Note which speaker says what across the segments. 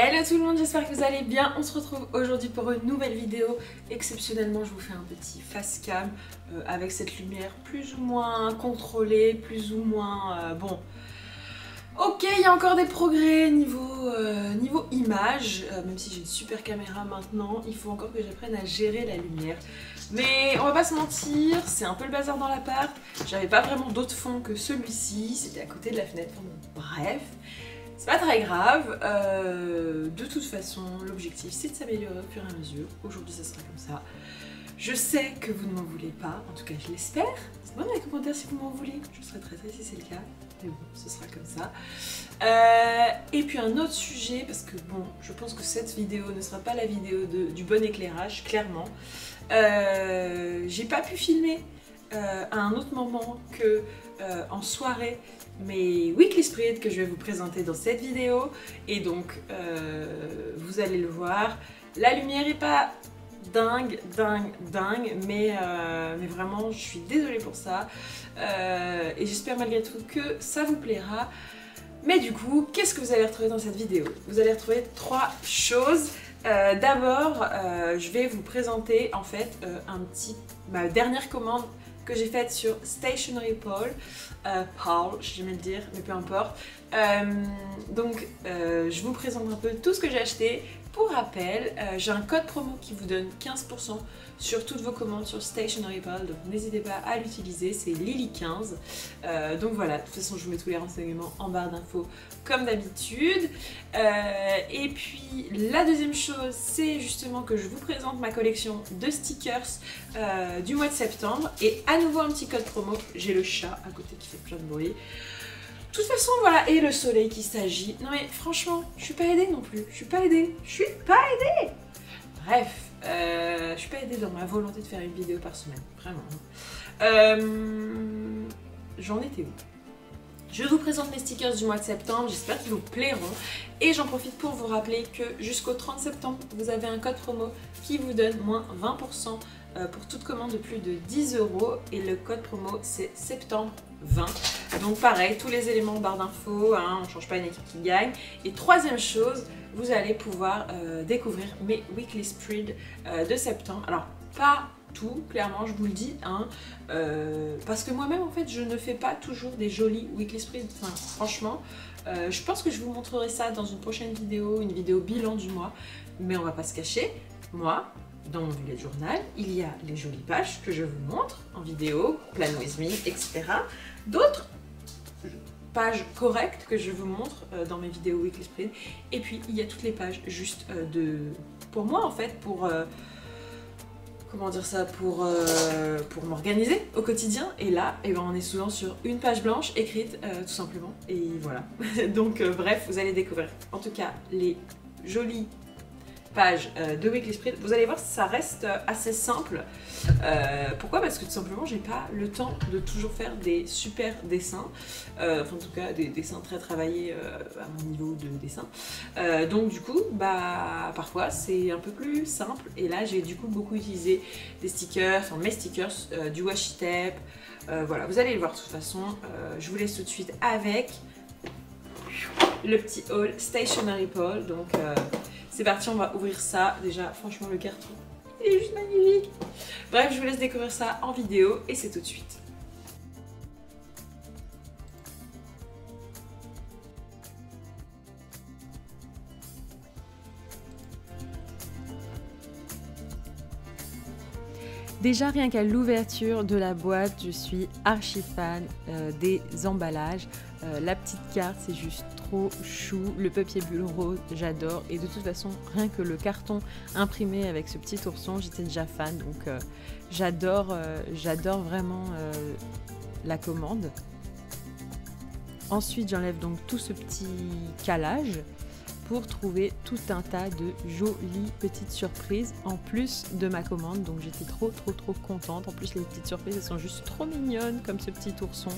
Speaker 1: Hello tout le monde, j'espère que vous allez bien. On se retrouve aujourd'hui pour une nouvelle vidéo. Exceptionnellement, je vous fais un petit face cam avec cette lumière plus ou moins contrôlée, plus ou moins bon. Ok, il y a encore des progrès niveau image, même si j'ai une super caméra maintenant, il faut encore que j'apprenne à gérer la lumière. Mais on va pas se mentir, c'est un peu le bazar dans l'appart. J'avais pas vraiment d'autre fond que celui-ci, c'était à côté de la fenêtre. Bref. C'est pas très grave, de toute façon l'objectif c'est de s'améliorer au fur et à mesure. Aujourd'hui ça sera comme ça. Je sais que vous ne m'en voulez pas, en tout cas je l'espère. Dites-moi dans les commentaires si vous m'en voulez, je serai très si c'est le cas. Mais bon, ce sera comme ça. Et puis un autre sujet, parce que bon, je pense que cette vidéo ne sera pas la vidéo du bon éclairage, clairement. J'ai pas pu filmer à un autre moment que en soirée mes weekly spreads que je vais vous présenter dans cette vidéo, et donc vous allez le voir, la lumière est pas dingue, mais vraiment je suis désolée pour ça, et j'espère malgré tout que ça vous plaira. Mais du coup, qu'est-ce que vous allez retrouver dans cette vidéo? Vous allez retrouver trois choses. D'abord, je vais vous présenter en fait ma dernière commande que j'ai faite sur Stationery Paul, j'aimais le dire, mais peu importe. Je vous présente un peu tout ce que j'ai acheté. Pour rappel, j'ai un code promo qui vous donne 15% sur toutes vos commandes sur Stationery Paul, donc n'hésitez pas à l'utiliser, c'est Lily15. Donc voilà, de toute façon je vous mets tous les renseignements en barre d'infos comme d'habitude. Et puis la deuxième chose, c'est justement que je vous présente ma collection de stickers du mois de septembre. Et à nouveau un petit code promo, j'ai le chat à côté qui fait plein de bruit. De toute façon, voilà, et le soleil qui s'agit. Non mais franchement, je suis pas aidée non plus. Je suis pas aidée. Bref, je suis pas aidée dans ma volonté de faire une vidéo par semaine. Vraiment. J'en étais où? Je vous présente mes stickers du mois de septembre, j'espère qu'ils vous plairont. Et j'en profite pour vous rappeler que jusqu'au 30 septembre, vous avez un code promo qui vous donne moins 20% pour toute commande de plus de 10 €. Et le code promo, c'est septembre 20. Donc pareil, tous les éléments en barre d'infos, hein, on ne change pas une équipe qui gagne. Et troisième chose, vous allez pouvoir découvrir mes weekly spreads de septembre. Alors pas tout, clairement je vous le dis, hein, parce que moi-même en fait je ne fais pas toujours des jolis weekly spreads, enfin, franchement. Je pense que je vous montrerai ça dans une prochaine vidéo, une vidéo bilan du mois, mais on va pas se cacher, moi, dans mon bullet journal, il y a les jolies pages que je vous montre en vidéo, plan with me, etc. D'autres pages correctes que je vous montre dans mes vidéos weekly spread, et puis il y a toutes les pages juste pour moi en fait, pour comment dire ça, pour m'organiser au quotidien. Et là, eh ben, on est souvent sur une page blanche écrite tout simplement, et voilà. Donc bref, vous allez découvrir en tout cas les jolies pages de weekly spread. Vous allez voir, ça reste assez simple. Pourquoi? Parce que tout simplement j'ai pas le temps de toujours faire des super dessins, enfin en tout cas des dessins très travaillés à mon niveau de dessin. Donc du coup bah parfois c'est un peu plus simple, et là j'ai du coup beaucoup utilisé des stickers, enfin mes stickers, du washi tape, voilà, vous allez le voir de toute façon. Je vous laisse tout de suite avec le petit haul Stationery Paul. Donc c'est parti, on va ouvrir ça. Déjà franchement le carton il est juste magnifique. Bref, je vous laisse découvrir ça en vidéo, et c'est tout de suite.
Speaker 2: Déjà rien qu'à l'ouverture de la boîte, je suis archi fan des emballages. La petite carte, c'est juste trop chou. Le papier bulle rose, j'adore. Et de toute façon, rien que le carton imprimé avec ce petit ourson, j'étais déjà fan. Donc j'adore vraiment la commande. Ensuite, j'enlève donc tout ce petit calage pour trouver tout un tas de jolies petites surprises en plus de ma commande. Donc j'étais trop contente. En plus les petites surprises, elles sont juste trop mignonnes, comme ce petit ourson,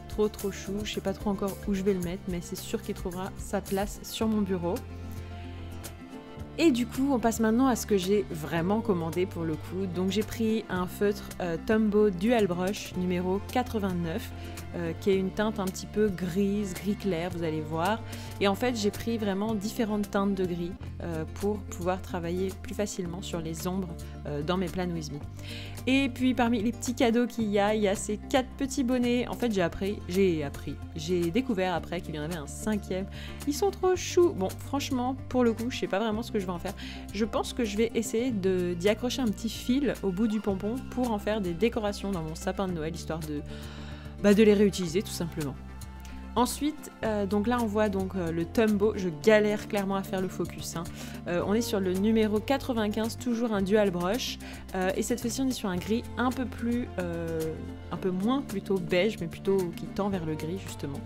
Speaker 2: trop chou. Je sais pas trop encore où je vais le mettre, mais c'est sûr qu'il trouvera sa place sur mon bureau. Et du coup, on passe maintenant à ce que j'ai vraiment commandé pour le coup. Donc j'ai pris un feutre Tombow Dual Brush numéro 89. qui est une teinte un petit peu grise, gris clair, vous allez voir. Et en fait, j'ai pris vraiment différentes teintes de gris pour pouvoir travailler plus facilement sur les ombres dans mes plans With Me. Et puis parmi les petits cadeaux qu'il y a ces 4 petits bonnets. En fait, j'ai découvert après qu'il y en avait un 5e. Ils sont trop choux. Bon, franchement, pour le coup, je sais pas vraiment ce que je vais en faire. Je pense que je vais essayer d'y accrocher un petit fil au bout du pompon pour en faire des décorations dans mon sapin de Noël, histoire de les réutiliser tout simplement. Ensuite, donc là on voit donc le Tombow, je galère clairement à faire le focus. On est sur le numéro 95, toujours un dual brush. Et cette fois-ci on est sur un gris un peu moins plutôt beige, mais plutôt qui tend vers le gris justement.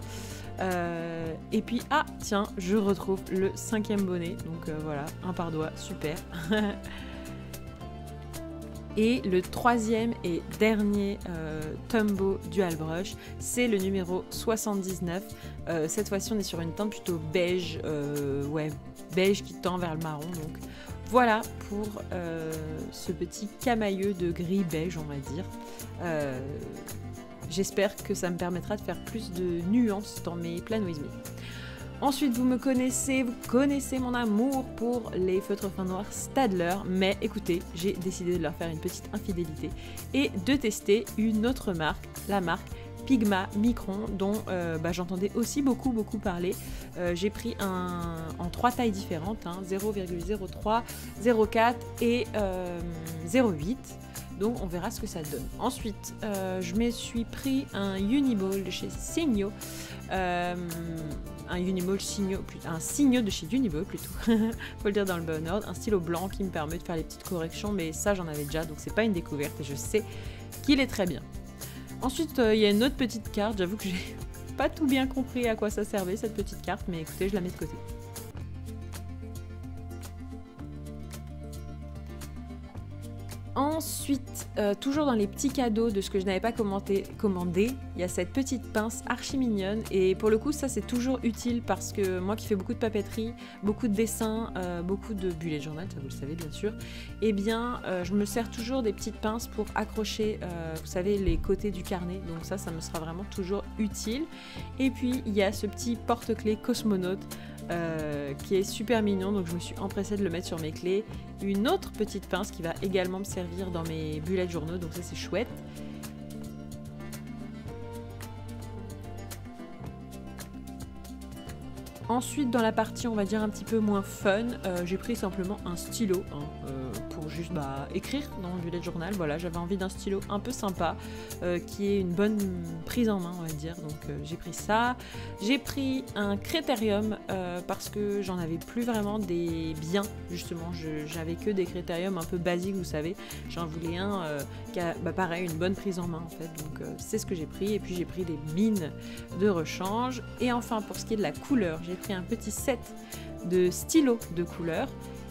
Speaker 2: Et puis, tiens, je retrouve le 5e bonnet. Donc voilà, un par doigt, super. Et le 3e et dernier Tombow Dual Brush, c'est le numéro 79. Cette fois-ci, on est sur une teinte plutôt beige, beige qui tend vers le marron. Donc voilà pour ce petit camailleux de gris beige, on va dire. J'espère que ça me permettra de faire plus de nuances dans mes plans With Me. Ensuite, vous connaissez mon amour pour les feutres fins noirs Staedtler, mais écoutez, j'ai décidé de leur faire une petite infidélité et de tester une autre marque, la marque Pigma Micron, dont j'entendais aussi beaucoup parler. J'ai pris en 3 tailles différentes, 0,03, 0,4 et 0,8. Donc on verra ce que ça donne. Ensuite, je me suis pris un Uniball de chez Signo. Un Signo de chez Uniball plutôt. Faut le dire dans le bon ordre. Un stylo blanc qui me permet de faire les petites corrections, mais ça j'en avais déjà, donc c'est pas une découverte et je sais qu'il est très bien. Ensuite, il y a une autre petite carte. J'avoue que j'ai pas tout bien compris à quoi ça servait cette petite carte, mais écoutez, je la mets de côté. Ensuite, toujours dans les petits cadeaux de ce que je n'avais pas commandé, il y a cette petite pince archi mignonne et pour le coup ça c'est toujours utile parce que moi qui fais beaucoup de papeterie, beaucoup de dessins, beaucoup de bullet journal, ça vous le savez bien sûr, et bien je me sers toujours des petites pinces pour accrocher, vous savez, les côtés du carnet, donc ça me sera vraiment toujours utile. Et puis il y a ce petit porte-clés cosmonaute qui est super mignon, donc je me suis empressée de le mettre sur mes clés. Une autre petite pince qui va également me servir dans mes bullet journaux, donc ça c'est chouette. Ensuite, dans la partie on va dire un petit peu moins fun, j'ai pris simplement un stylo pour juste écrire dans mon bullet journal. Voilà, j'avais envie d'un stylo un peu sympa qui ait une bonne prise en main, on va dire. Donc j'ai pris ça. J'ai pris un critérium parce que j'en avais plus vraiment des biens, justement. J'avais que des critériums un peu basiques, vous savez. J'en voulais un qui a pareil, une bonne prise en main en fait. Donc c'est ce que j'ai pris. Et puis j'ai pris des mines de rechange. Et enfin, pour ce qui est de la couleur, j'ai pris un petit set de stylos de couleur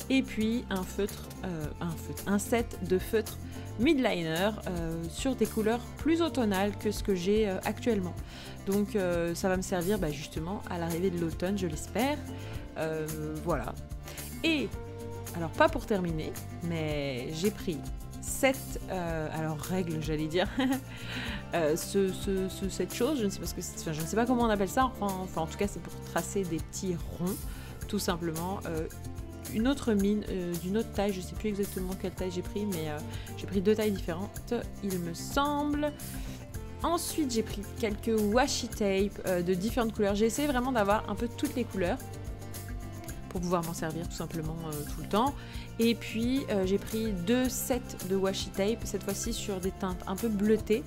Speaker 2: et puis un set de feutres midliner sur des couleurs plus automnales que ce que j'ai actuellement. Donc ça va me servir justement à l'arrivée de l'automne, je l'espère. Voilà. Et alors pas pour terminer, mais j'ai pris cette règle, j'allais dire, cette chose, je ne sais pas je ne sais pas comment on appelle ça, enfin en tout cas c'est pour tracer des petits ronds, tout simplement. Une autre mine d'une autre taille, je ne sais plus exactement quelle taille j'ai pris, mais j'ai pris 2 tailles différentes, il me semble. Ensuite j'ai pris quelques washi tape de différentes couleurs, j'ai essayé vraiment d'avoir un peu toutes les couleurs pour pouvoir m'en servir tout simplement tout le temps. Et puis j'ai pris 2 sets de washi tape, cette fois-ci sur des teintes un peu bleutées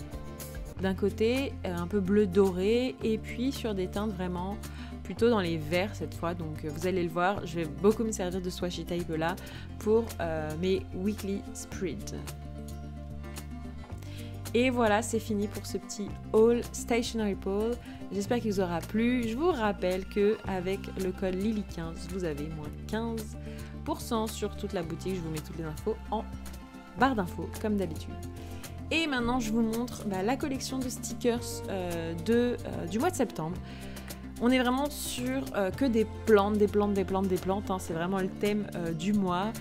Speaker 2: d'un côté, un peu bleu doré, et puis sur des teintes vraiment plutôt dans les verts cette fois. Donc vous allez le voir, je vais beaucoup me servir de ce washi tape là pour mes weekly spreads. Et voilà, c'est fini pour ce petit haul Stationery Pole. J'espère qu'il vous aura plu. Je vous rappelle que avec le code Lily15, vous avez moins 15% sur toute la boutique. Je vous mets toutes les infos en barre d'infos, comme d'habitude. Et maintenant, je vous montre la collection de stickers du mois de septembre. On est vraiment sur que des plantes, hein. C'est vraiment le thème du mois.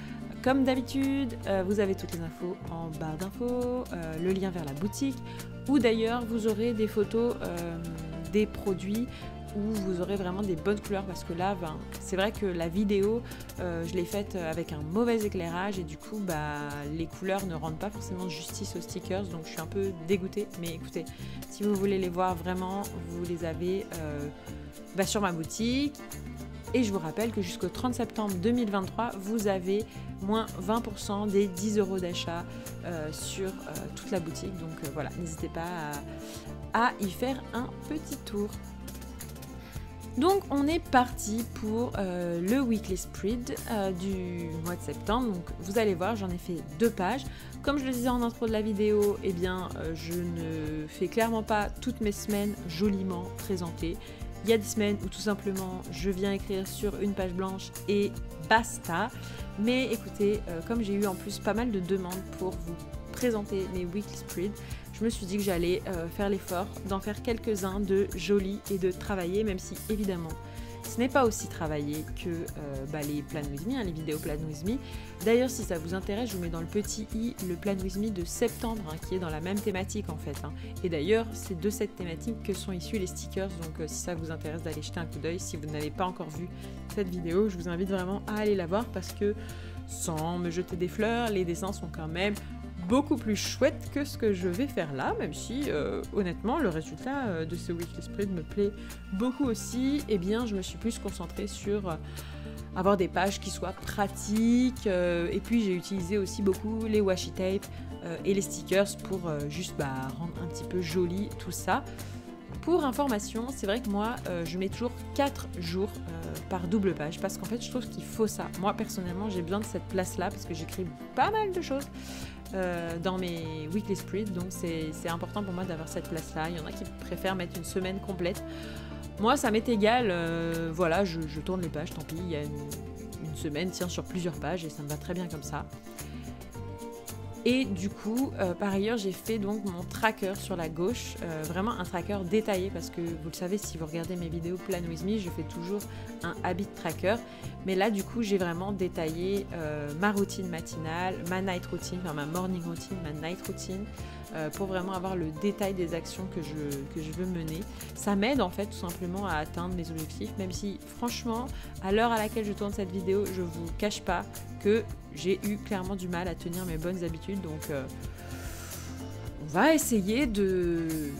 Speaker 2: Comme d'habitude, vous avez toutes les infos en barre d'infos, le lien vers la boutique, ou d'ailleurs vous aurez des photos des produits où vous aurez vraiment des bonnes couleurs, parce que là, c'est vrai que la vidéo, je l'ai faite avec un mauvais éclairage et du coup, les couleurs ne rendent pas forcément justice aux stickers, donc je suis un peu dégoûtée. Mais écoutez, si vous voulez les voir vraiment, vous les avez sur ma boutique. Et je vous rappelle que jusqu'au 30 septembre 2023, vous avez moins 20% des 10 € d'achat sur toute la boutique. Donc voilà, n'hésitez pas à y faire un petit tour. Donc on est parti pour le weekly spread du mois de septembre. Donc vous allez voir, j'en ai fait 2 pages. Comme je le disais en intro de la vidéo, eh bien je ne fais clairement pas toutes mes semaines joliment présentées. Il y a des semaines où tout simplement je viens écrire sur une page blanche et basta. Mais écoutez, comme j'ai eu en plus pas mal de demandes pour vous présenter mes weekly spreads, je me suis dit que j'allais faire l'effort d'en faire quelques-uns de jolis et de travaillés, même si évidemment ce n'est pas aussi travaillé que les Plan With Me, les vidéos Plan With Me. D'ailleurs, si ça vous intéresse, je vous mets dans le petit i le Plan With Me de septembre, qui est dans la même thématique en fait. Et d'ailleurs, c'est de cette thématique que sont issus les stickers, donc si ça vous intéresse d'aller jeter un coup d'œil, si vous n'avez pas encore vu cette vidéo, je vous invite vraiment à aller la voir, parce que sans me jeter des fleurs, les dessins sont quand même beaucoup plus chouette que ce que je vais faire là, même si honnêtement le résultat de ce weekly spread me plaît beaucoup aussi. Eh bien je me suis plus concentrée sur avoir des pages qui soient pratiques, et puis j'ai utilisé aussi beaucoup les washi tape et les stickers pour juste rendre un petit peu joli tout ça. Pour information, c'est vrai que moi je mets toujours 4 jours par double page, parce qu'en fait je trouve qu'il faut ça. Moi personnellement j'ai besoin de cette place là, parce que j'écris pas mal de choses dans mes weekly spreads, donc c'est important pour moi d'avoir cette place là. Il y en a qui préfèrent mettre une semaine complète. Moi ça m'est égal, voilà, je tourne les pages, tant pis, il y a une semaine tient sur plusieurs pages et ça me va très bien comme ça. Et du coup, par ailleurs, j'ai fait donc mon tracker sur la gauche, vraiment un tracker détaillé, parce que vous le savez, si vous regardez mes vidéos Plan With Me, je fais toujours un habit tracker. Mais là, du coup, j'ai vraiment détaillé ma routine matinale, ma night routine, enfin ma morning routine, ma night routine, pour vraiment avoir le détail des actions que je veux mener. Ça m'aide en fait tout simplement à atteindre mes objectifs, même si franchement, à l'heure à laquelle je tourne cette vidéo, je vous cache pas que j'ai eu clairement du mal à tenir mes bonnes habitudes, donc on va essayer de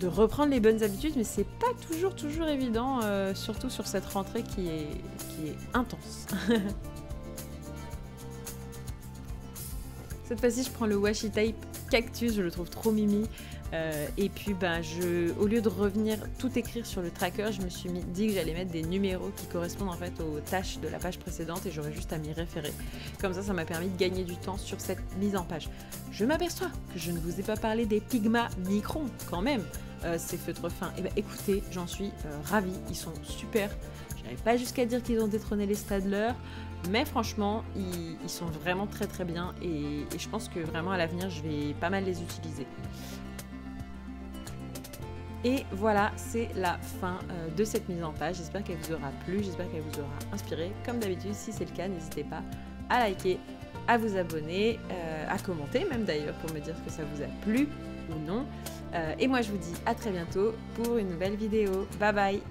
Speaker 2: reprendre les bonnes habitudes, mais c'est pas toujours évident, surtout sur cette rentrée qui est intense. Cette fois-ci, je prends le washi tape cactus, je le trouve trop mimi. Et puis au lieu de revenir tout écrire sur le tracker, je me suis dit que j'allais mettre des numéros qui correspondent en fait aux tâches de la page précédente, et j'aurais juste à m'y référer. Comme ça m'a permis de gagner du temps sur cette mise en page. Je m'aperçois que je ne vous ai pas parlé des Pigma Micron quand même, ces feutres fins. Et écoutez, j'en suis ravie, ils sont super. Je n'irai pas jusqu'à dire qu'ils ont détrôné les Staedtler, mais franchement ils sont vraiment très bien, et je pense que vraiment à l'avenir je vais pas mal les utiliser. Et voilà, c'est la fin de cette mise en page. J'espère qu'elle vous aura plu, j'espère qu'elle vous aura inspiré. Comme d'habitude, si c'est le cas, n'hésitez pas à liker, à vous abonner, à commenter même d'ailleurs pour me dire que ça vous a plu ou non. Et moi je vous dis à très bientôt pour une nouvelle vidéo. Bye bye!